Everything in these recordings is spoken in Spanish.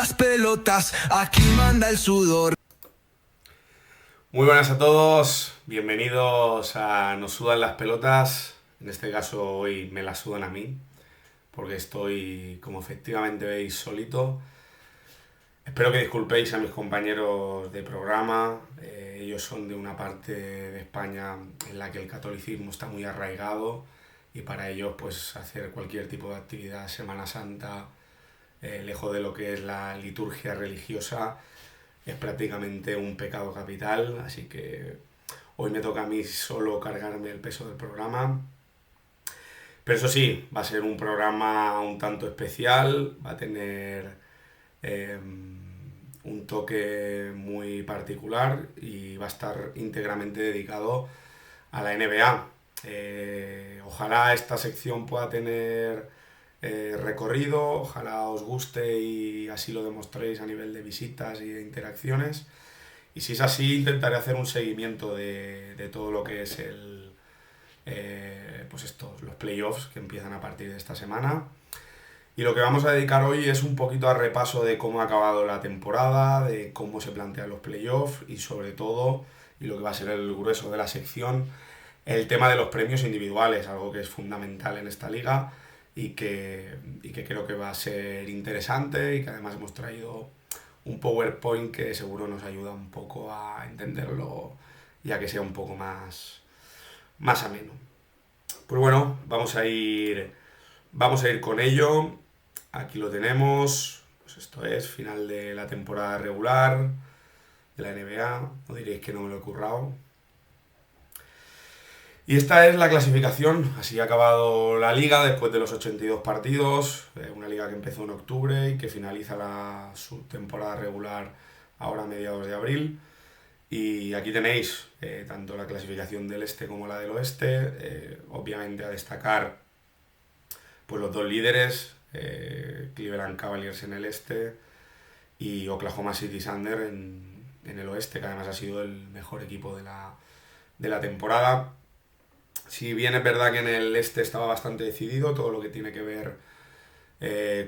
las pelotas, aquí manda el sudor. Muy buenas a todos, bienvenidos a Nos sudan las pelotas. En este caso hoy me las sudan a mí, porque estoy, como efectivamente veis, solito. Espero que disculpéis a mis compañeros de programa. Ellos son de una parte de España en la que el catolicismo está muy arraigado y para ellos pues hacer cualquier tipo de actividad Semana Santa, lejos de lo que es la liturgia religiosa, es prácticamente un pecado capital, así que hoy me toca a mí solo cargarme el peso del programa. Pero eso sí, va a ser un programa un tanto especial, va a tener eh, un toque muy particular y va a estar íntegramente dedicado a la NBA. Ojalá esta sección pueda tener recorrido, ojalá os guste y así lo demostréis a nivel de visitas y de interacciones. Y si es así, intentaré hacer un seguimiento de todo lo que es los playoffs que empiezan a partir de esta semana. Y lo que vamos a dedicar hoy es un poquito al repaso de cómo ha acabado la temporada, de cómo se plantean los playoffs y sobre todo, y lo que va a ser el grueso de la sección, el tema de los premios individuales, algo que es fundamental en esta liga y que creo que va a ser interesante y que además hemos traído un PowerPoint que seguro nos ayuda un poco a entenderlo y a que sea un poco más ameno. Pues bueno, vamos a ir con ello. Aquí lo tenemos. Pues esto es final de la temporada regular de la NBA. No diréis que no me lo he currado. Y esta es la clasificación, así ha acabado la liga después de los 82 partidos, una liga que empezó en octubre y que finaliza su temporada regular ahora a mediados de abril. Y aquí tenéis tanto la clasificación del este como la del oeste, obviamente a destacar pues los dos líderes, Cleveland Cavaliers en el este y Oklahoma City Thunder en el oeste, que además ha sido el mejor equipo de la temporada. Si bien es verdad que en el este estaba bastante decidido todo lo que tiene que ver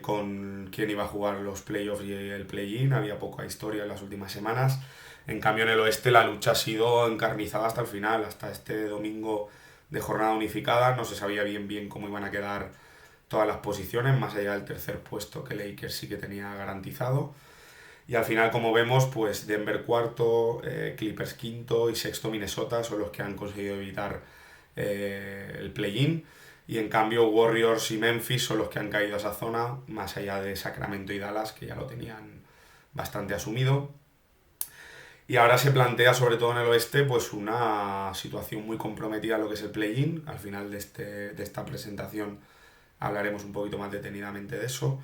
con quién iba a jugar los playoffs y el play-in, había poca historia en las últimas semanas. En cambio en el oeste la lucha ha sido encarnizada hasta el final, hasta este domingo de jornada unificada. No se sabía bien cómo iban a quedar todas las posiciones, más allá del tercer puesto que Lakers sí que tenía garantizado. Y al final, como vemos, pues Denver cuarto, Clippers quinto y sexto Minnesota son los que han conseguido evitar el play-in. Y en cambio Warriors y Memphis son los que han caído a esa zona, más allá de Sacramento y Dallas, que ya lo tenían bastante asumido. Y ahora se plantea, sobre todo en el oeste, pues una situación muy comprometida en lo que es el play-in. Al final de esta presentación hablaremos un poquito más detenidamente de eso.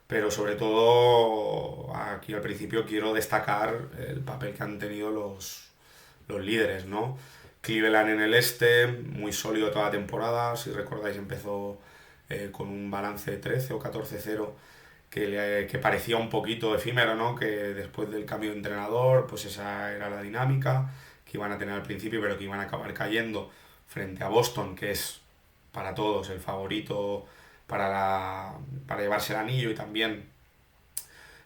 Pero sobre todo, aquí al principio quiero destacar el papel que han tenido los líderes, ¿no? Cleveland en el este, muy sólido toda la temporada. Si recordáis, empezó con un balance de 13 o 14-0 que parecía un poquito efímero, ¿no? Que después del cambio de entrenador, pues esa era la dinámica que iban a tener al principio, pero que iban a acabar cayendo frente a Boston, que es para todos el favorito para llevarse el anillo y también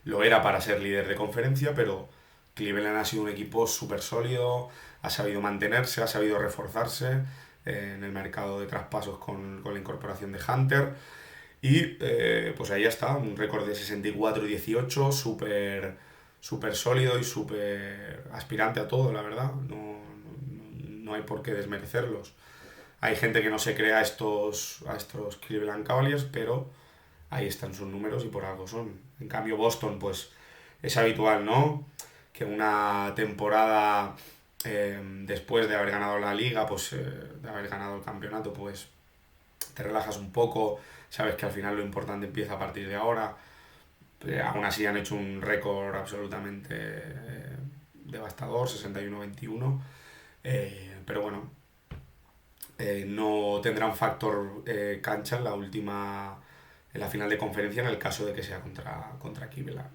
lo era para ser líder de conferencia, pero Cleveland ha sido un equipo súper sólido, ha sabido mantenerse, ha sabido reforzarse en el mercado de traspasos con la incorporación de Hunter y pues ahí está, un récord de 64-18, súper sólido y súper aspirante a todo, la verdad, no hay por qué desmerecerlos. Hay gente que no se crea a estos Cleveland Cavaliers, pero ahí están sus números y por algo son. En cambio Boston, pues es habitual, ¿no? Que una temporada después de haber ganado la liga, pues de haber ganado el campeonato, pues te relajas un poco, sabes que al final lo importante empieza a partir de ahora. Aún así han hecho un récord absolutamente devastador, 61-21. Pero bueno, no tendrán factor cancha en la final de conferencia en el caso de que sea contra Cleveland.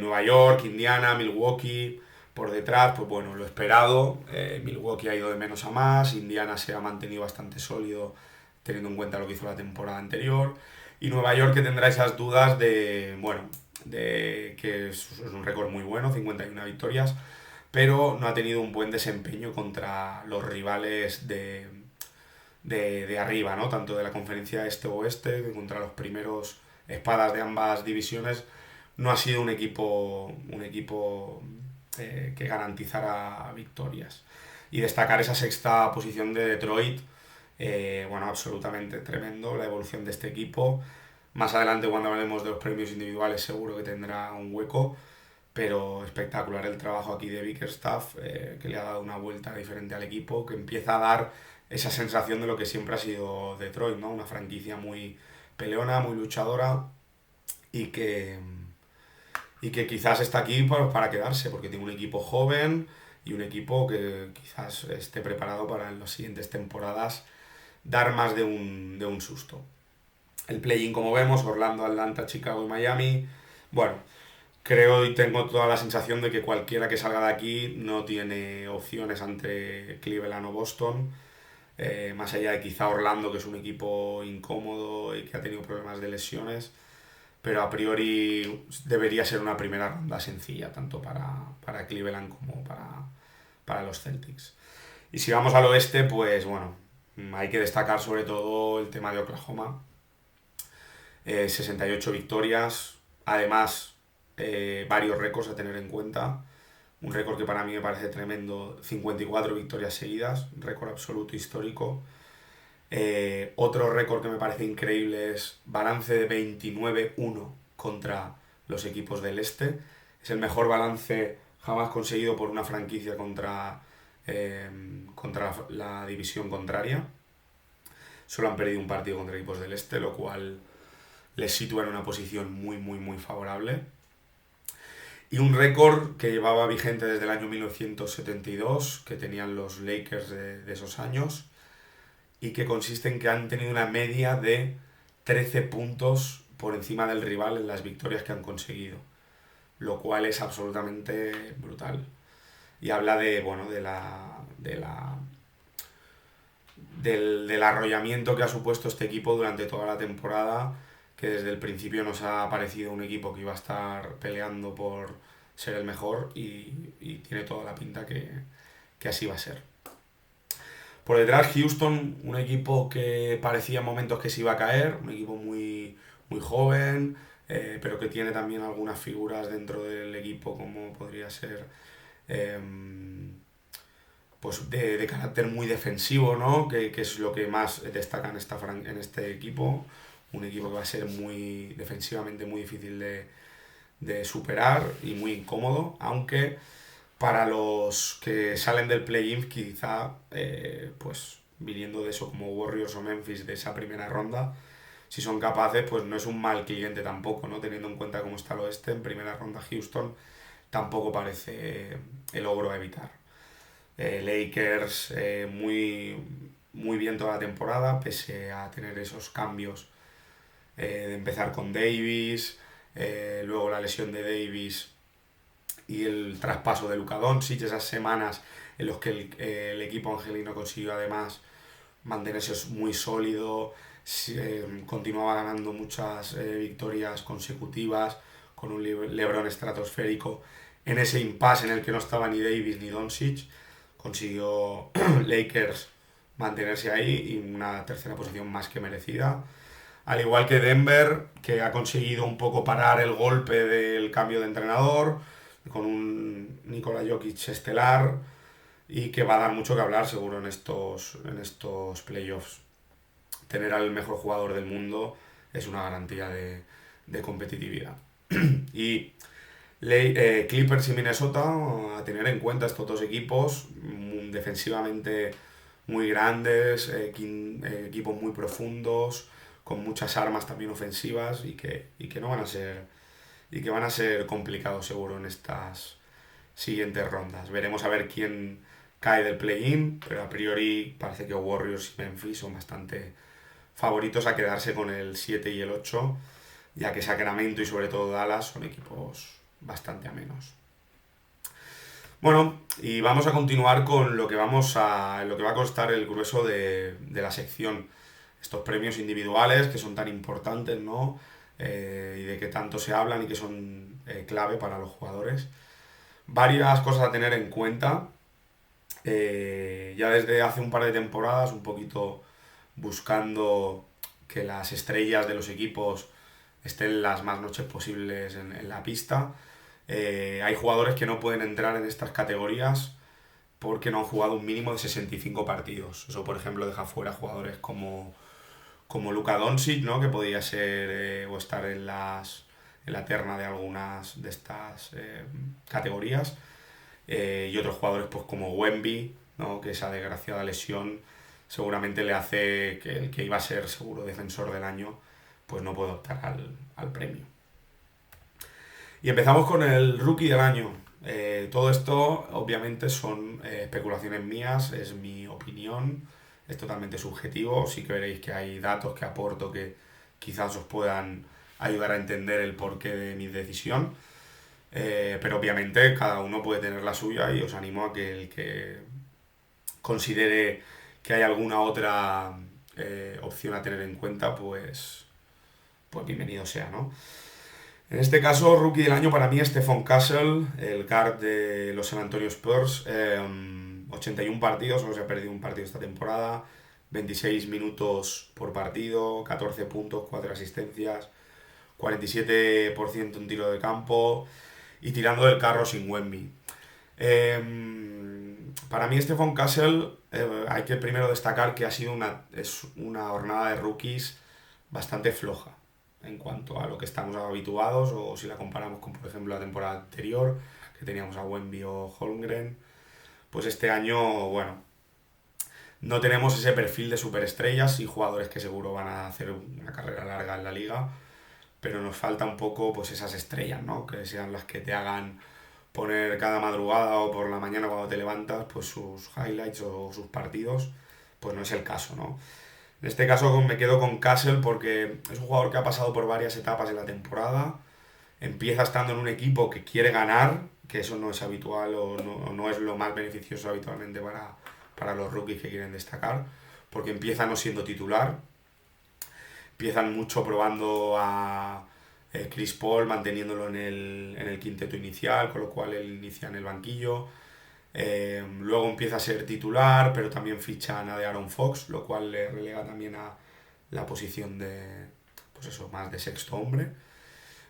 Nueva York, Indiana, Milwaukee, por detrás, pues bueno, lo esperado. Milwaukee ha ido de menos a más, Indiana se ha mantenido bastante sólido teniendo en cuenta lo que hizo la temporada anterior. Y Nueva York que tendrá esas dudas de, bueno, que es un récord muy bueno, 51 victorias, pero no ha tenido un buen desempeño contra los rivales de arriba, ¿no? Tanto de la conferencia este-oeste, que contra los primeros espadas de ambas divisiones, no ha sido un equipo que garantizara victorias. Y destacar esa sexta posición de Detroit, bueno, absolutamente tremendo la evolución de este equipo. Más adelante, cuando hablemos de los premios individuales, seguro que tendrá un hueco, pero espectacular el trabajo aquí de Bickerstaff, que le ha dado una vuelta diferente al equipo, que empieza a dar esa sensación de lo que siempre ha sido Detroit, ¿no? Una franquicia muy peleona, muy luchadora y que quizás está aquí para quedarse, porque tiene un equipo joven y un equipo que quizás esté preparado para en las siguientes temporadas dar más de un susto. El play-in, como vemos, Orlando, Atlanta, Chicago y Miami. Bueno, creo y tengo toda la sensación de que cualquiera que salga de aquí no tiene opciones ante Cleveland o Boston. Más allá de quizá Orlando, que es un equipo incómodo y que ha tenido problemas de lesiones, pero a priori debería ser una primera ronda sencilla, tanto para Cleveland como para los Celtics. Y si vamos al oeste, pues bueno, hay que destacar sobre todo el tema de Oklahoma. 68 victorias, además varios récords a tener en cuenta. Un récord que para mí me parece tremendo, 54 victorias seguidas, récord absoluto histórico. Otro récord que me parece increíble es balance de 29-1 contra los equipos del este. Es el mejor balance jamás conseguido por una franquicia contra la división contraria. Solo han perdido un partido contra equipos del este, lo cual les sitúa en una posición muy, muy, muy favorable. Y un récord que llevaba vigente desde el año 1972, que tenían los Lakers de esos años, y que consiste en que han tenido una media de 13 puntos por encima del rival en las victorias que han conseguido, lo cual es absolutamente brutal. Y habla del arrollamiento que ha supuesto este equipo durante toda la temporada, que desde el principio nos ha parecido un equipo que iba a estar peleando por ser el mejor y tiene toda la pinta que así va a ser. Por detrás Houston, un equipo que parecía en momentos que se iba a caer, un equipo muy, muy joven, pero que tiene también algunas figuras dentro del equipo como podría ser pues de carácter muy defensivo, ¿no? Que es lo que más destaca en este equipo. Un equipo que va a ser muy defensivamente muy difícil de superar y muy incómodo, aunque para los que salen del play-in quizá, pues viniendo de eso como Warriors o Memphis de esa primera ronda, si son capaces, pues no es un mal cliente tampoco, ¿no? Teniendo en cuenta cómo está el oeste, en primera ronda Houston tampoco parece el logro a evitar. Lakers muy bien toda la temporada, pese a tener esos cambios de empezar con Davis, luego la lesión de Davis y el traspaso de Luka Doncic, esas semanas en las que el equipo angelino consiguió además mantenerse muy sólido, continuaba ganando muchas victorias consecutivas con un LeBron estratosférico. En ese impasse en el que no estaba ni Davis ni Doncic, consiguió Lakers mantenerse ahí y una tercera posición más que merecida. Al igual que Denver, que ha conseguido un poco parar el golpe del cambio de entrenador, con un Nikola Jokic estelar, y que va a dar mucho que hablar seguro en estos playoffs. Tener al mejor jugador del mundo es una garantía de competitividad. Y Clippers y Minnesota, a tener en cuenta estos dos equipos, defensivamente muy grandes, equipos muy profundos, con muchas armas también ofensivas y que no van a ser y que van a ser complicados seguro en estas siguientes rondas. Veremos a ver quién cae del play-in, pero a priori parece que Warriors y Memphis son bastante favoritos a quedarse con el 7 y el 8, ya que Sacramento y sobre todo Dallas son equipos bastante amenos. Bueno, y vamos a continuar con lo que va a costar el grueso de la sección. Estos premios individuales que son tan importantes, ¿no? y de que tanto se hablan y que son clave para los jugadores. Varias cosas a tener en cuenta. Ya desde hace un par de temporadas, un poquito buscando que las estrellas de los equipos estén las más noches posibles en la pista. Hay jugadores que no pueden entrar en estas categorías porque no han jugado un mínimo de 65 partidos. Eso, por ejemplo, deja fuera jugadores como Luka Doncic, ¿no? Que podría ser o estar en la terna de algunas de estas categorías. Y otros jugadores pues como Wemby, ¿no? Que esa desgraciada lesión seguramente le hace que el que iba a ser seguro defensor del año pues no puede optar al premio. Y empezamos con el rookie del año. Todo esto obviamente son especulaciones mías, es mi opinión, es totalmente subjetivo. Sí que veréis que hay datos que aporto que quizás os puedan ayudar a entender el porqué de mi decisión. Pero obviamente cada uno puede tener la suya y os animo a que el que considere que hay alguna otra opción a tener en cuenta, pues bienvenido sea, ¿no? En este caso, rookie del año para mí es Stephon Castle, el guard de los San Antonio Spurs. 81 partidos, solo se ha perdido un partido esta temporada, 26 minutos por partido, 14 puntos, 4 asistencias, 47% en tiro de campo y tirando del carro sin Wemby. Para mí Stephon Castle, hay que primero destacar que es una jornada de rookies bastante floja en cuanto a lo que estamos habituados, o si la comparamos con, por ejemplo, la temporada anterior, que teníamos a Wemby o Holmgren. Pues este año, bueno, no tenemos ese perfil de superestrellas y jugadores que seguro van a hacer una carrera larga en la liga, pero nos falta un poco pues esas estrellas, ¿no? Que sean las que te hagan poner cada madrugada o por la mañana cuando te levantas pues sus highlights o sus partidos. Pues no es el caso, ¿no? En este caso me quedo con Castle porque es un jugador que ha pasado por varias etapas de la temporada. Empieza estando en un equipo que quiere ganar, que eso no es habitual o no es lo más beneficioso habitualmente para los rookies que quieren destacar, porque empieza no siendo titular. Empiezan mucho probando a Chris Paul, manteniéndolo en el quinteto inicial, con lo cual él inicia en el banquillo. Luego empieza a ser titular, pero también fichan a de Aaron Fox, lo cual le relega también a la posición de, pues eso, más de sexto hombre.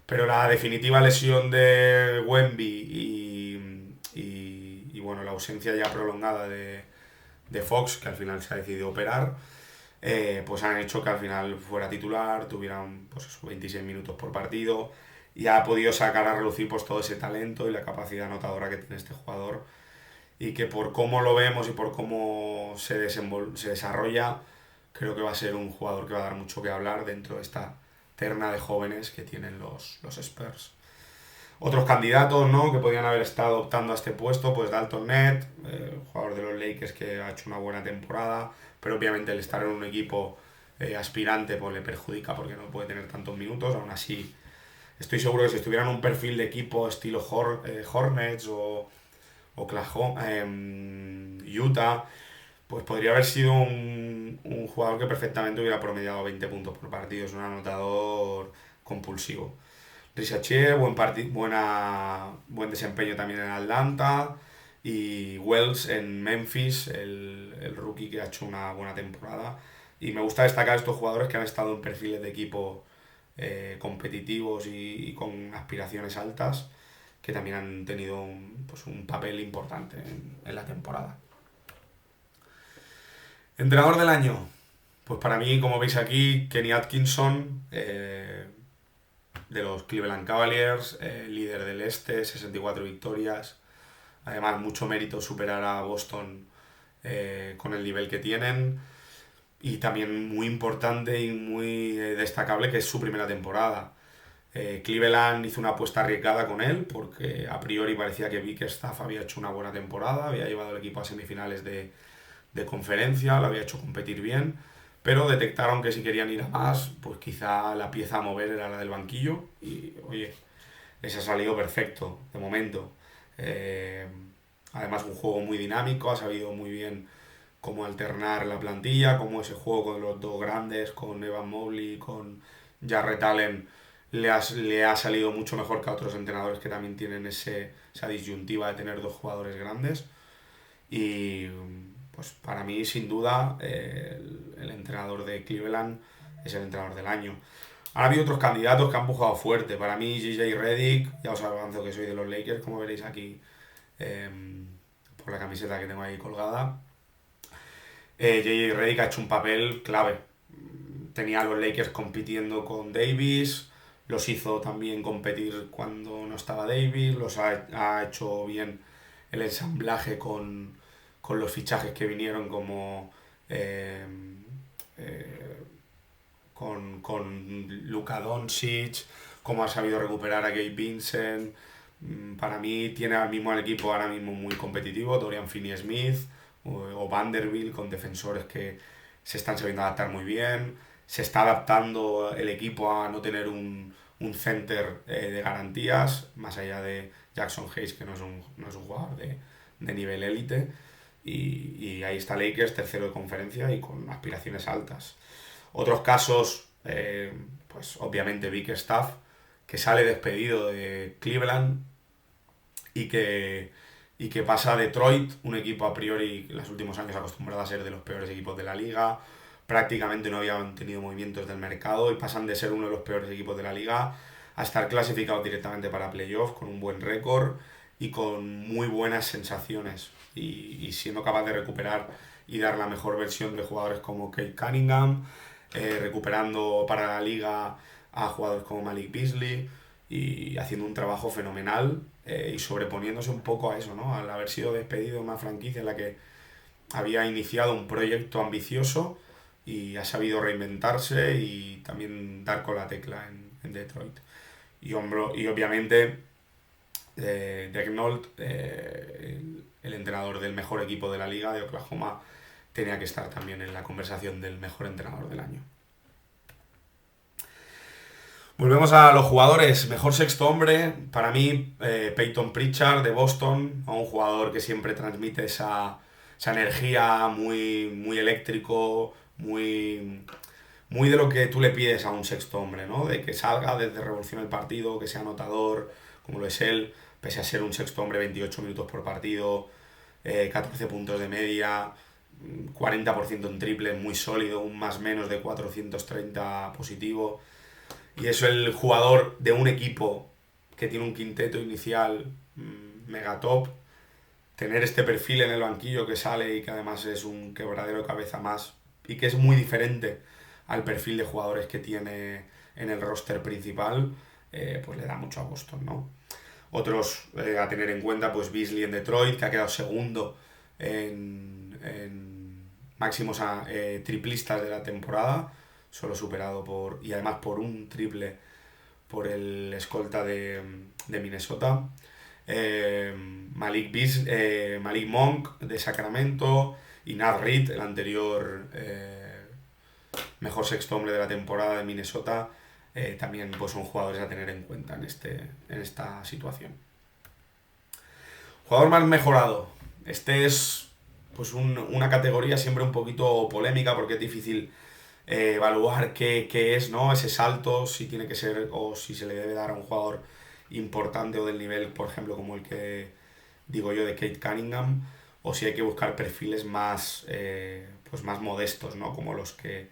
Pero la definitiva lesión de Wemby y bueno, la ausencia ya prolongada de Fox, que al final se ha decidido operar, pues han hecho que al final fuera titular, tuvieran pues eso, 26 minutos por partido y ha podido sacar a relucir pues todo ese talento y la capacidad anotadora que tiene este jugador, y que por cómo lo vemos y por cómo se desarrolla, creo que va a ser un jugador que va a dar mucho que hablar dentro de esta terna de jóvenes que tienen los Spurs. Otros candidatos, ¿no?, que podrían haber estado optando a este puesto, pues Dalton Nett, jugador de los Lakers que ha hecho una buena temporada, pero obviamente el estar en un equipo aspirante pues le perjudica porque no puede tener tantos minutos. Aún así, estoy seguro que si estuviera en un perfil de equipo estilo Hornets o Oklahoma, Utah, pues podría haber sido un jugador que perfectamente hubiera promediado 20 puntos por partido. Es un anotador compulsivo. Risacher, buen desempeño también en Atlanta. Y Wells en Memphis, el rookie que ha hecho una buena temporada. Y me gusta destacar estos jugadores que han estado en perfiles de equipo competitivos y con aspiraciones altas, que también han tenido un papel importante en la temporada. Entrenador del año. Pues para mí, como veis aquí, Kenny Atkinson, de los Cleveland Cavaliers, líder del este, 64 victorias. Además, mucho mérito superar a Boston con el nivel que tienen. Y también muy importante y muy destacable que es su primera temporada. Cleveland hizo una apuesta arriesgada con él porque a priori parecía que Bickerstaff había hecho una buena temporada, había llevado el equipo a semifinales de conferencia, lo había hecho competir bien, pero detectaron que si querían ir a más, pues quizá la pieza a mover era la del banquillo y, oye, les ha salido perfecto de momento. Además, un juego muy dinámico, ha sabido muy bien cómo alternar la plantilla, cómo ese juego con los dos grandes, con Evan Mobley y con Jarrett Allen, le ha salido mucho mejor que a otros entrenadores que también tienen esa disyuntiva de tener dos jugadores grandes. Y pues para mí, sin duda, el entrenador de Cleveland es el entrenador del año. Ahora ha habido otros candidatos que han pujado fuerte. Para mí, JJ Redick, ya os avanzo que soy de los Lakers, como veréis aquí eh, por la camiseta que tengo ahí colgada. JJ Redick ha hecho un papel clave. Tenía a los Lakers compitiendo con Davis, los hizo también competir cuando no estaba Davis, ha hecho bien el ensamblaje con los fichajes que vinieron como eh, eh, con Luka Doncic, cómo ha sabido recuperar a Gabe Vincent. Para mí tiene al mismo al equipo ahora mismo muy competitivo, Dorian Finney-Smith o Vanderbilt, con defensores que se están sabiendo adaptar muy bien. Se está adaptando el equipo a no tener un center de garantías, más allá de Jackson Hayes, que no es un jugador de nivel élite. Y ahí está Lakers, tercero de conferencia y con aspiraciones altas. Otros casos, pues obviamente Bickerstaff, que sale despedido de Cleveland y que pasa a Detroit, un equipo a priori en los últimos años acostumbrado a ser de los peores equipos de la liga, prácticamente no habían tenido movimientos del mercado y pasan de ser uno de los peores equipos de la liga a estar clasificados directamente para playoffs con un buen récord y con muy buenas sensaciones y siendo capaz de recuperar y dar la mejor versión de jugadores como Kate Cunningham, recuperando para la liga a jugadores como Malik Beasley y haciendo un trabajo fenomenal y sobreponiéndose un poco a eso, ¿no? Al haber sido despedido de una franquicia en la que había iniciado un proyecto ambicioso y ha sabido reinventarse y también dar con la tecla en Detroit. Y obviamente Daigneault, el entrenador del mejor equipo de la liga de Oklahoma, tenía que estar también en la conversación del mejor entrenador del año. Volvemos a los jugadores. Mejor sexto hombre, para mí, Peyton Pritchard de Boston, un jugador que siempre transmite esa energía muy, muy eléctrico, muy de lo que tú le pides a un sexto hombre, ¿no? De que salga, desde revolucione el partido, que sea anotador, como lo es él, pese a ser un sexto hombre, 28 minutos por partido, 14 puntos de media, 40% en triple, muy sólido, un más menos de 430 positivo. Y es el jugador de un equipo que tiene un quinteto inicial mega top. Tener este perfil en el banquillo que sale y que además es un quebradero de cabeza más y que es muy diferente al perfil de jugadores que tiene en el roster principal, pues le da mucho a Boston, ¿no? Otros a tener en cuenta, pues Beasley en Detroit, que ha quedado segundo en máximos triplistas de la temporada, solo superado y además por un triple por el escolta de Minnesota. Malik Monk de Sacramento y Naz Reid, el anterior mejor sexto hombre de la temporada de Minnesota, también pues, son jugadores a tener en cuenta en esta situación. Jugador más mejorado. Este es pues una categoría siempre un poquito polémica porque es difícil evaluar qué es, ¿no? Ese salto, si tiene que ser o si se le debe dar a un jugador importante o del nivel, por ejemplo, como el que digo yo de Kate Cunningham, o si hay que buscar perfiles más, pues más modestos, ¿no? Como los que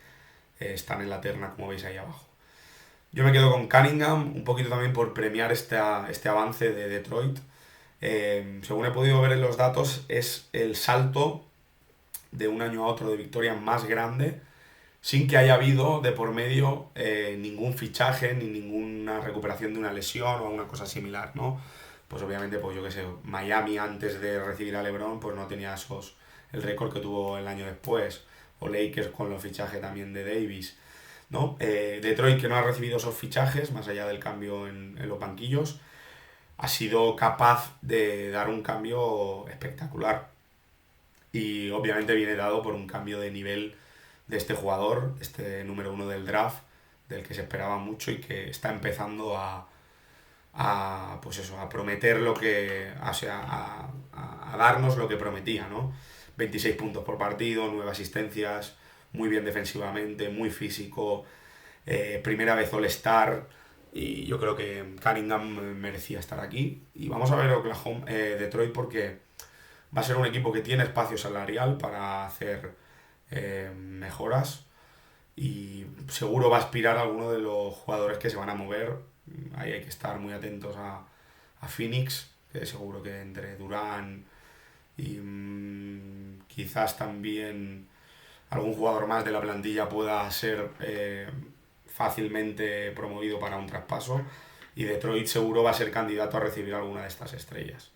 están en la terna, como veis ahí abajo. Yo me quedo con Cunningham, un poquito también por premiar este avance de Detroit. Según he podido ver en los datos, es el salto de un año a otro de victoria más grande, sin que haya habido de por medio ningún fichaje ni ninguna recuperación de una lesión o una cosa similar, ¿no? Pues obviamente, pues yo qué sé, Miami antes de recibir a LeBron, pues no tenía el récord que tuvo el año después, o Lakers con los fichajes también de Davis, ¿no? Detroit, que no ha recibido esos fichajes, más allá del cambio en los banquillos, ha sido capaz de dar un cambio espectacular. Y obviamente viene dado por un cambio de nivel de este jugador, este número 1 del draft, del que se esperaba mucho y que está empezando a pues eso, a prometer lo que, o sea, a darnos lo que prometía, ¿no? 26 puntos por partido, 9 asistencias, muy bien defensivamente, muy físico, primera vez All-Star y yo creo que Cunningham merecía estar aquí. Y vamos a ver Detroit, porque va a ser un equipo que tiene espacio salarial para hacer mejoras y seguro va a aspirar a alguno de los jugadores que se van a mover. Ahí hay que estar muy atentos a Phoenix, que seguro que entre Durant y quizás también algún jugador más de la plantilla pueda ser fácilmente promovido para un traspaso, y Detroit seguro va a ser candidato a recibir alguna de estas estrellas.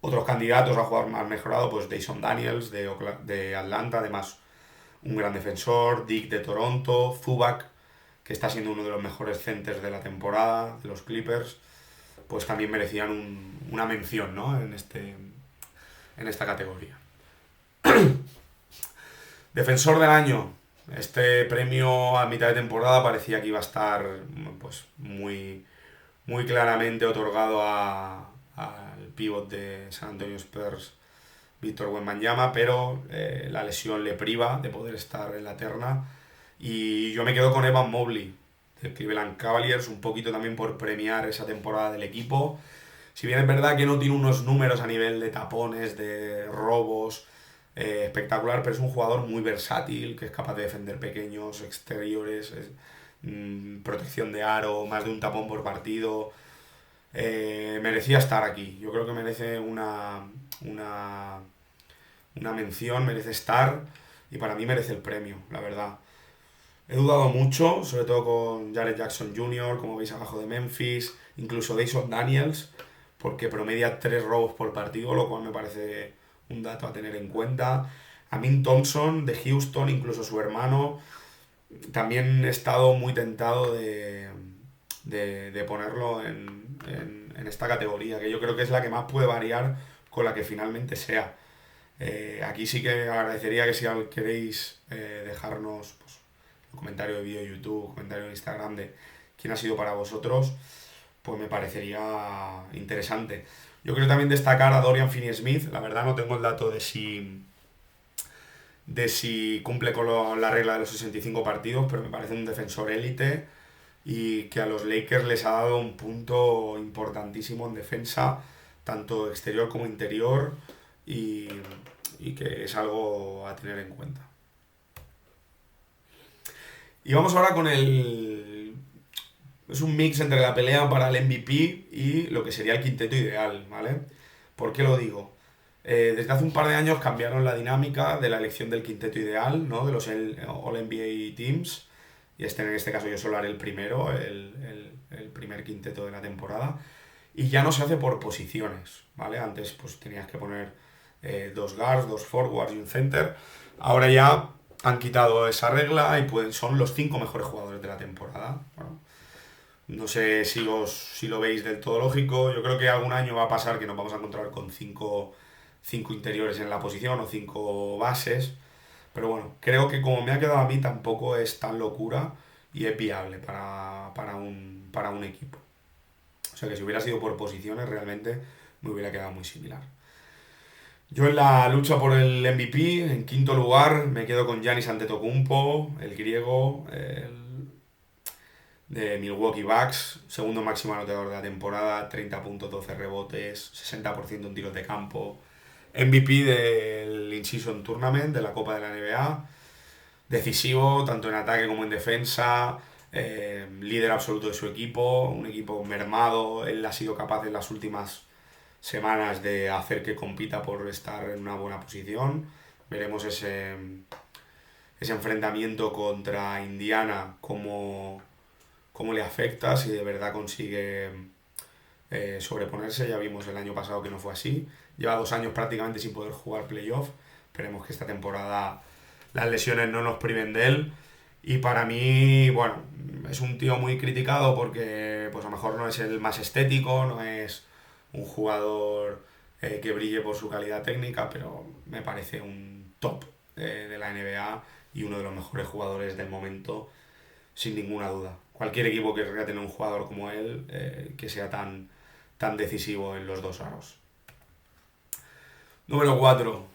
Otros candidatos a jugar más mejorado, pues Dyson Daniels de Atlanta, además un gran defensor, Dick de Toronto, Zubac, que está siendo uno de los mejores centers de la temporada, de los Clippers, pues también merecían una mención, ¿no?, en esta categoría. Defensor del año. Este premio a mitad de temporada parecía que iba a estar pues muy, muy claramente otorgado al pívot de San Antonio Spurs, Víctor Wembanyama, pero la lesión le priva de poder estar en la terna. Y yo me quedo con Evan Mobley, de Cleveland Cavaliers, un poquito también por premiar esa temporada del equipo. Si bien es verdad que no tiene unos números a nivel de tapones, de robos, espectacular, pero es un jugador muy versátil, que es capaz de defender pequeños, exteriores, protección de aro, más de un tapón por partido. Merecía estar aquí. Yo creo que merece una mención, merece estar, y para mí merece el premio, la verdad. He dudado mucho, sobre todo con Jared Jackson Jr., como veis abajo de Memphis, incluso Dyson Daniels, porque promedia 3 robos por partido, lo cual me parece un dato a tener en cuenta. Amin Thompson de Houston, incluso su hermano, también he estado muy tentado de ponerlo en esta categoría, que yo creo que es la que más puede variar con la que finalmente sea. Aquí sí que agradecería que si queréis dejarnos pues, un comentario de vídeo de YouTube, un comentario en Instagram de quién ha sido para vosotros, pues me parecería interesante. Yo quiero también destacar a Dorian Finney-Smith. La verdad no tengo el dato de si cumple con la regla de los 65 partidos, pero me parece un defensor élite y que a los Lakers les ha dado un punto importantísimo en defensa, tanto exterior como interior, y que es algo a tener en cuenta. Y vamos ahora con es un mix entre la pelea para el MVP y lo que sería el quinteto ideal, ¿vale? ¿Por qué lo digo? Desde hace un par de años cambiaron la dinámica de la elección del quinteto ideal, ¿no?, de los All-NBA Teams, y en este caso yo solo haré el primero, el primer quinteto de la temporada, y ya no se hace por posiciones, ¿vale? Antes pues tenías que poner 2 guards, 2 forwards y un center. Ahora ya han quitado esa regla y son los 5 mejores jugadores de la temporada. Bueno, no sé si lo veis del todo lógico. Yo creo que algún año va a pasar que nos vamos a encontrar con 5 interiores en la posición o 5 bases. Pero bueno, creo que como me ha quedado a mí tampoco es tan locura y es viable para un equipo. O sea que si hubiera sido por posiciones realmente me hubiera quedado muy similar. Yo en la lucha por el MVP, en quinto lugar, me quedo con Giannis Antetokounmpo, el griego, de Milwaukee Bucks, segundo máximo anotador de la temporada, 30 puntos, 12 rebotes, 60% en tiros de campo, MVP del In-Season Tournament, de la Copa de la NBA, decisivo tanto en ataque como en defensa, líder absoluto de su equipo, un equipo mermado. Él ha sido capaz en las últimas semanas de hacer que compita por estar en una buena posición. Veremos ese enfrentamiento contra Indiana, cómo le afecta, si de verdad consigue sobreponerse. Ya vimos el año pasado que no fue así. Lleva 2 años prácticamente sin poder jugar playoff. Esperemos que esta temporada las lesiones no nos priven de él. Y para mí, bueno, es un tío muy criticado porque pues a lo mejor no es el más estético, no es un jugador que brille por su calidad técnica, pero me parece un top de la NBA y uno de los mejores jugadores del momento, sin ninguna duda. Cualquier equipo que querría tener un jugador como él, que sea tan decisivo en los 2 aros. Número 4,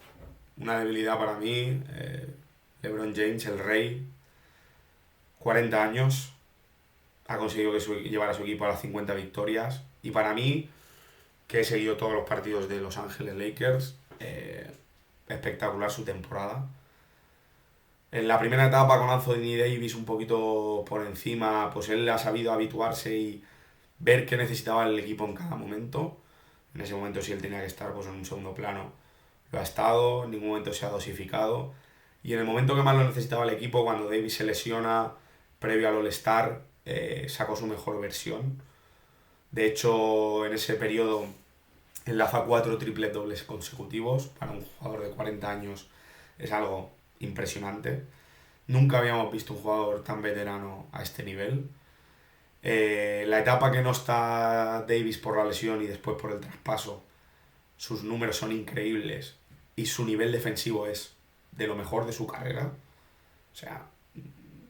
una debilidad para mí, LeBron James, el rey, 40 años, ha conseguido llevar a su equipo a las 50 victorias. Y para mí, que he seguido todos los partidos de Los Ángeles Lakers, espectacular su temporada. En la primera etapa con Anthony Davis un poquito por encima, pues él ha sabido habituarse y ver qué necesitaba el equipo en cada momento. En ese momento, si él tenía que estar pues en un segundo plano, lo ha estado, en ningún momento se ha dosificado. Y en el momento que más lo necesitaba el equipo, cuando Davis se lesiona previo al All-Star, sacó su mejor versión. De hecho, en ese periodo enlaza 4 triples dobles consecutivos. Para un jugador de 40 años es algo impresionante. Nunca habíamos visto un jugador tan veterano a este nivel. La etapa que no está Davis por la lesión y después por el traspaso, sus números son increíbles y su nivel defensivo es de lo mejor de su carrera. O sea,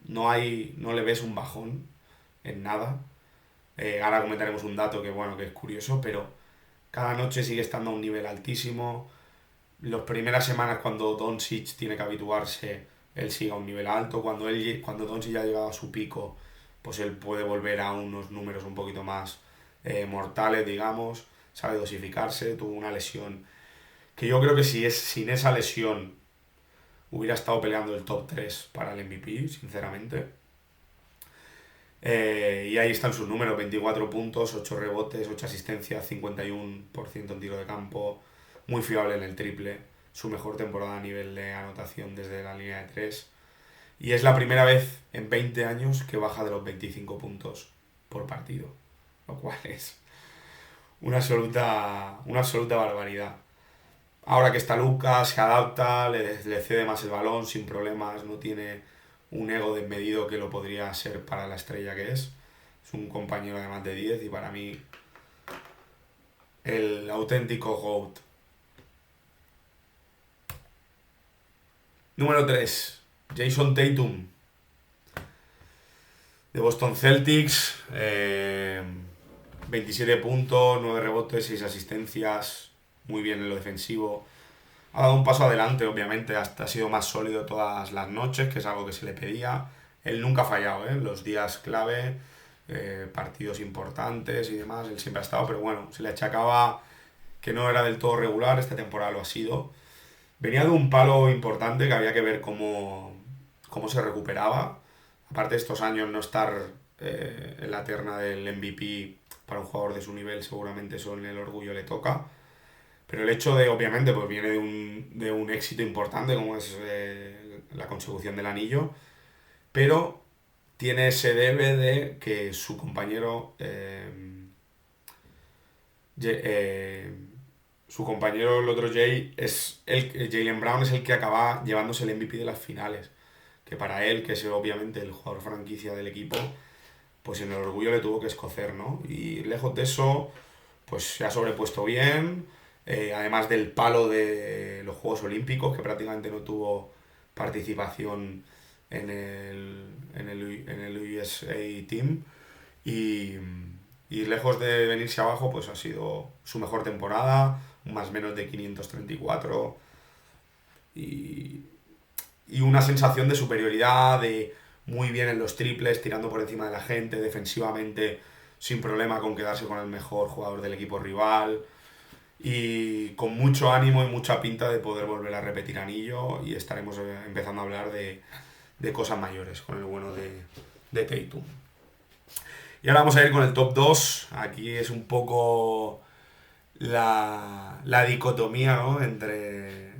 no le ves un bajón en nada. Ahora comentaremos un dato que es curioso, pero cada noche sigue estando a un nivel altísimo. Las primeras semanas cuando Doncic tiene que habituarse, él sigue a un nivel alto. Cuando Doncic ya ha llegado a su pico, pues él puede volver a unos números un poquito más mortales, digamos. Sabe dosificarse, tuvo una lesión que yo creo que sin esa lesión hubiera estado peleando el top 3 para el MVP, sinceramente. Y ahí están sus números: 24 puntos, 8 rebotes, 8 asistencias, 51% en tiro de campo, muy fiable en el triple, su mejor temporada a nivel de anotación desde la línea de 3. Y es la primera vez en 20 años que baja de los 25 puntos por partido, lo cual es una absoluta barbaridad. Ahora que está Lucas, se adapta, le cede más el balón sin problemas, no tiene un ego desmedido que lo podría ser para la estrella que es. Es un compañero de más de 10 y para mí el auténtico GOAT. Número 3. Jason Tatum, de Boston Celtics. 27 puntos, 9 rebotes, 6 asistencias. Muy bien en lo defensivo. Ha dado un paso adelante, obviamente. Ha sido más sólido todas las noches, que es algo que se le pedía. Él nunca ha fallado, ¿eh? Los días clave, partidos importantes y demás, él siempre ha estado. Pero bueno, se le achacaba que no era del todo regular. Esta temporada lo ha sido. Venía de un palo importante que había que ver cómo se recuperaba. Aparte de estos años no estar en la terna del MVP para un jugador de su nivel, seguramente eso en el orgullo le toca. Pero el hecho de, obviamente, pues viene de un éxito importante como es la consecución del anillo, pero tiene ese debe de que su compañero, el otro Jaylen Brown, es el que acaba llevándose el MVP de las finales. Que para él, que es obviamente el jugador franquicia del equipo, pues en el orgullo le tuvo que escocer, ¿no? Y lejos de eso, pues se ha sobrepuesto bien, además del palo de los Juegos Olímpicos, que prácticamente no tuvo participación en el USA Team, y, y lejos de venirse abajo, pues ha sido su mejor temporada, un más menos de 534, y, y una sensación de superioridad, de muy bien en los triples, tirando por encima de la gente, defensivamente sin problema con quedarse con el mejor jugador del equipo rival y con mucho ánimo y mucha pinta de poder volver a repetir anillo, y estaremos empezando a hablar de cosas mayores con el bueno de Tatum. Y ahora vamos a ir con el top 2. Aquí es un poco la dicotomía, ¿no? entre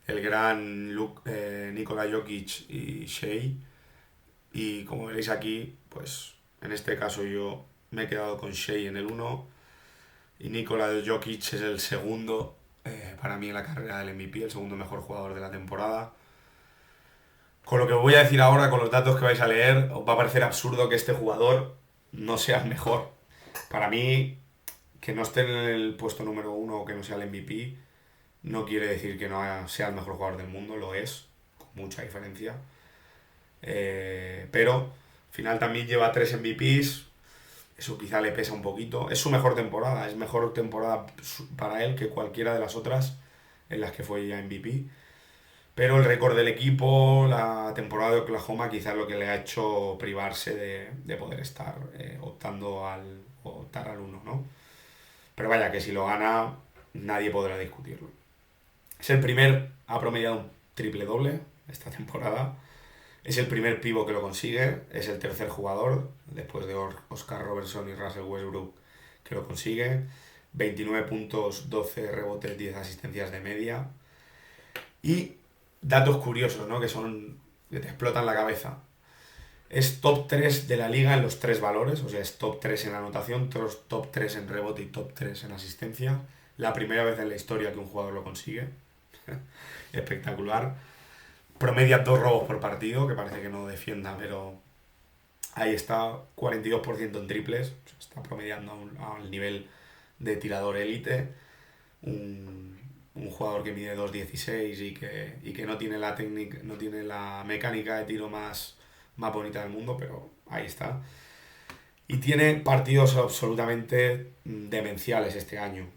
el gran Nikola Jokic y Shea. Y como veréis aquí, pues en este caso yo me he quedado con Shea en el 1 y Nikola Jokic es el segundo para mí en la carrera del MVP, el segundo mejor jugador de la temporada. Con lo que os voy a decir ahora, con los datos que vais a leer, os va a parecer absurdo que este jugador no sea el mejor. Para mí, que no esté en el puesto número 1 o que no sea el MVP, no quiere decir que no sea el mejor jugador del mundo, lo es, con mucha diferencia. Pero al final también lleva 3 MVPs, eso quizá le pesa un poquito. Es su mejor temporada, es mejor temporada para él que cualquiera de las otras en las que fue ya MVP. Pero el récord del equipo, la temporada de Oklahoma, quizás lo que le ha hecho privarse de poder estar optar al 1, ¿no? Pero vaya, que si lo gana, nadie podrá discutirlo. Ha promediado un triple doble esta temporada. Es el primer pivo que lo consigue. Es el tercer jugador, después de Oscar Robertson y Russell Westbrook, que lo consigue. 29 puntos, 12 rebotes, 10 asistencias de media. Y datos curiosos, ¿no? Que te explotan la cabeza. Es top 3 de la liga en los tres valores, o sea, es top 3 en anotación, top 3 en rebote y top 3 en asistencia. La primera vez en la historia que un jugador lo consigue. Espectacular. Promedia 2 robos por partido, que parece que no defienda, pero ahí está, 42% en triples, o sea, está promediando al nivel de tirador élite. Un jugador que mide 2,16 y que no tiene la técnica, no tiene la mecánica de tiro más bonita del mundo, pero ahí está. Y tiene partidos absolutamente demenciales este año.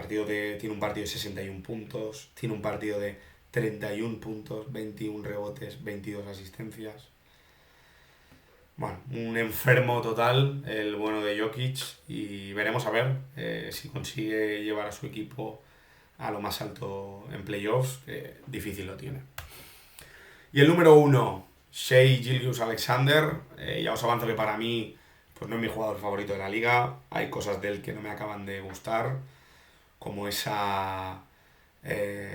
Tiene un partido de 61 puntos, tiene un partido de 31 puntos, 21 rebotes, 22 asistencias. Bueno, un enfermo total, el bueno de Jokic, y veremos a ver si consigue llevar a su equipo a lo más alto en playoffs, que difícil lo tiene. Y el número 1, Shai Gilgeous-Alexander. Ya os avanzo que para mí pues no es mi jugador favorito de la liga. Hay cosas de él que no me acaban de gustar, como esa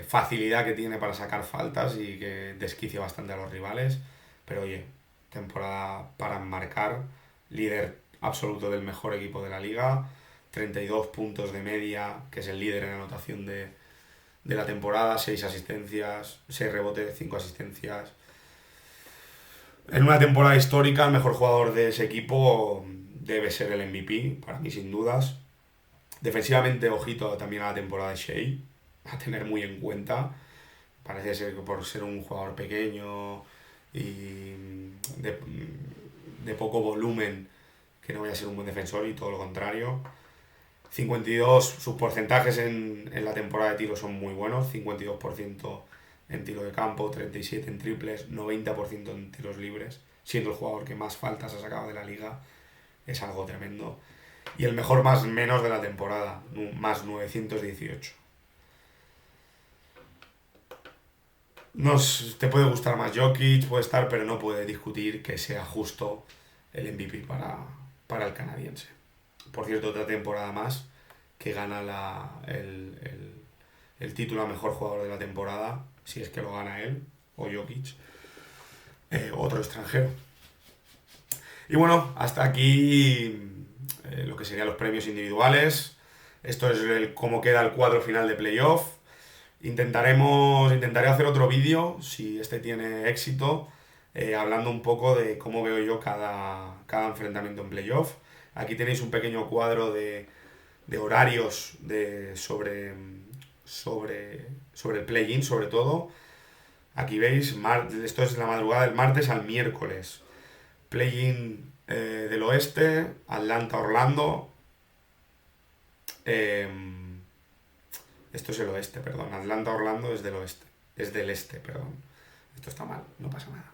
facilidad que tiene para sacar faltas y que desquicia bastante a los rivales. Pero oye, temporada para enmarcar, líder absoluto del mejor equipo de la liga, 32 puntos de media, que es el líder en anotación de la temporada, 6 asistencias, 6 rebotes, 5 asistencias. En una temporada histórica, el mejor jugador de ese equipo debe ser el MVP, para mí sin dudas. Defensivamente, ojito también a la temporada de Shai, a tener muy en cuenta. Parece ser que por ser un jugador pequeño y de poco volumen, que no vaya a ser un buen defensor, y todo lo contrario. 52, sus porcentajes en la temporada de tiro son muy buenos, 52% en tiro de campo, 37% en triples, 90% en tiros libres, siendo el jugador que más faltas ha sacado de la liga, es algo tremendo. Y el mejor más menos de la temporada, más 918. Te puede gustar más Jokic, puede estar, pero no puede discutir que sea justo el MVP para el canadiense. Por cierto, otra temporada más que gana el título a mejor jugador de la temporada, si es que lo gana él o Jokic, otro extranjero. Y bueno, hasta aquí lo que serían los premios individuales. Esto es cómo queda el cuadro final de playoff. Intentaré hacer otro vídeo, si este tiene éxito, hablando un poco de cómo veo yo cada enfrentamiento en playoff. Aquí tenéis un pequeño cuadro de horarios sobre el play-in, sobre todo. Aquí veis, esto es la madrugada del martes al miércoles. Play-in del oeste, Atlanta-Orlando. Esto es el oeste, perdón. Atlanta-Orlando es del oeste. Es del este, perdón. Esto está mal, no pasa nada.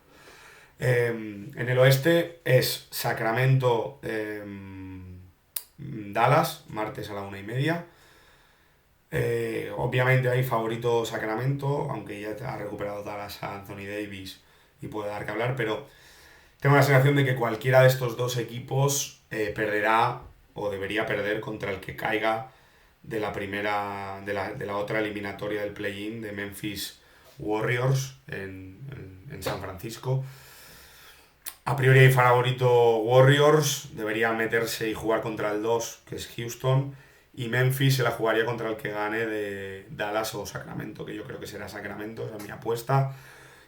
En el oeste es Sacramento, Dallas, martes a la 1:30. Obviamente hay favorito Sacramento, aunque ya ha recuperado Dallas a Anthony Davis y puede dar que hablar, pero tengo la sensación de que cualquiera de estos dos equipos perderá o debería perder contra el que caiga de la otra eliminatoria del play-in de Memphis Warriors en San Francisco. A priori hay favorito Warriors, debería meterse y jugar contra el 2, que es Houston, y Memphis se la jugaría contra el que gane de Dallas o Sacramento, que yo creo que será Sacramento, esa es mi apuesta.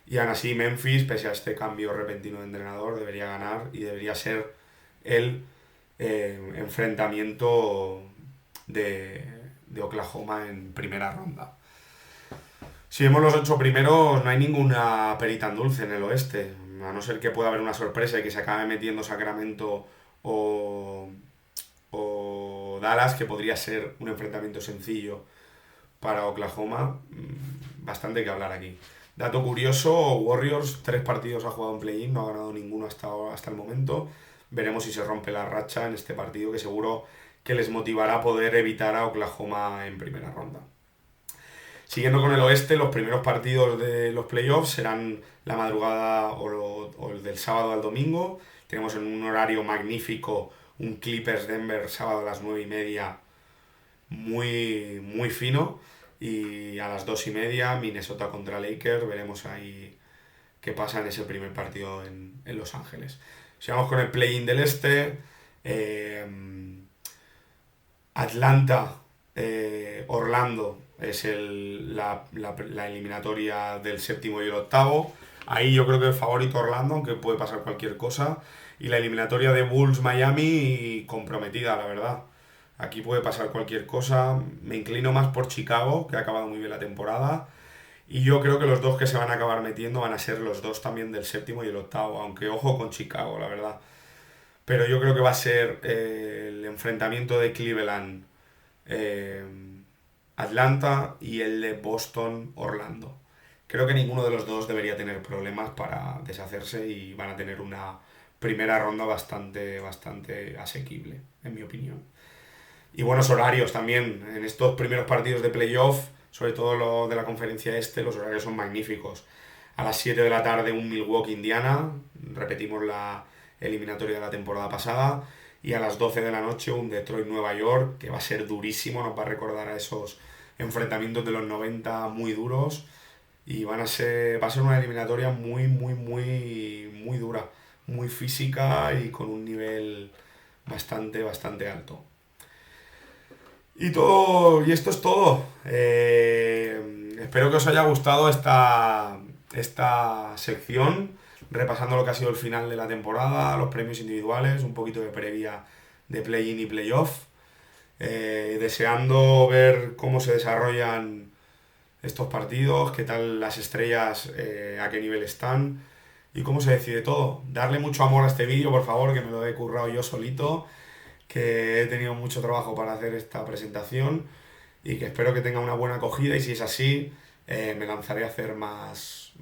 Y aún así Memphis, pese a este cambio repentino de entrenador, debería ganar y debería ser el enfrentamiento de Oklahoma en primera ronda. Si vemos los 8 primeros, no hay ninguna perita en dulce en el oeste, a no ser que pueda haber una sorpresa y que se acabe metiendo Sacramento o Dallas, que podría ser un enfrentamiento sencillo para Oklahoma. Bastante que hablar aquí. Dato curioso, Warriors 3 partidos ha jugado en play-in, no ha ganado ninguno hasta el momento. Veremos si se rompe la racha en este partido, que seguro que les motivará a poder evitar a Oklahoma en primera ronda. Siguiendo con el oeste, los primeros partidos de los playoffs serán la madrugada o el del sábado al domingo. Tenemos en un horario magnífico un Clippers-Denver sábado a las 9:30, muy, muy fino. Y a las 2:30 Minnesota contra Lakers. Veremos ahí qué pasa en ese primer partido en Los Ángeles. Sigamos con el play-in del este. Atlanta, Orlando es la eliminatoria del séptimo y el octavo. Ahí yo creo que es favorito Orlando, aunque puede pasar cualquier cosa. Y la eliminatoria de Bulls-Miami comprometida, la verdad. Aquí puede pasar cualquier cosa. Me inclino más por Chicago, que ha acabado muy bien la temporada. Y yo creo que los dos que se van a acabar metiendo van a ser los dos también del séptimo y el octavo. Aunque ojo con Chicago, la verdad. Pero yo creo que va a ser el enfrentamiento de Cleveland, Atlanta y el de Boston-Orlando. Creo que ninguno de los dos debería tener problemas para deshacerse y van a tener una primera ronda bastante asequible, en mi opinión. Y buenos horarios también. En estos primeros partidos de playoff, sobre todo lo de la conferencia este, los horarios son magníficos. A las 7 de la tarde un Milwaukee-Indiana, repetimos la eliminatoria de la temporada pasada, y a las 12 de la noche un Detroit-Nueva York, que va a ser durísimo, nos va a recordar a esos enfrentamientos de los 90 muy duros, y va a ser una eliminatoria muy, muy, muy, muy dura, muy física y con un nivel bastante alto. Y esto es todo. Espero que os haya gustado esta sección, repasando lo que ha sido el final de la temporada, los premios individuales, un poquito de previa de play-in y play-off. Deseando ver cómo se desarrollan estos partidos, qué tal las estrellas, a qué nivel están y cómo se decide todo. Darle mucho amor a este vídeo, por favor, que me lo he currado yo solito, que he tenido mucho trabajo para hacer esta presentación y que espero que tenga una buena acogida, y si es así, me lanzaré a hacer más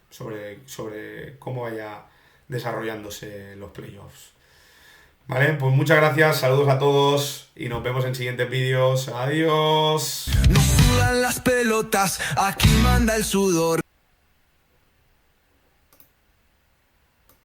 sobre cómo vaya desarrollándose los playoffs. Vale, pues muchas gracias, saludos a todos y nos vemos en siguientes vídeos. Adiós. No sudan las pelotas, aquí manda el sudor.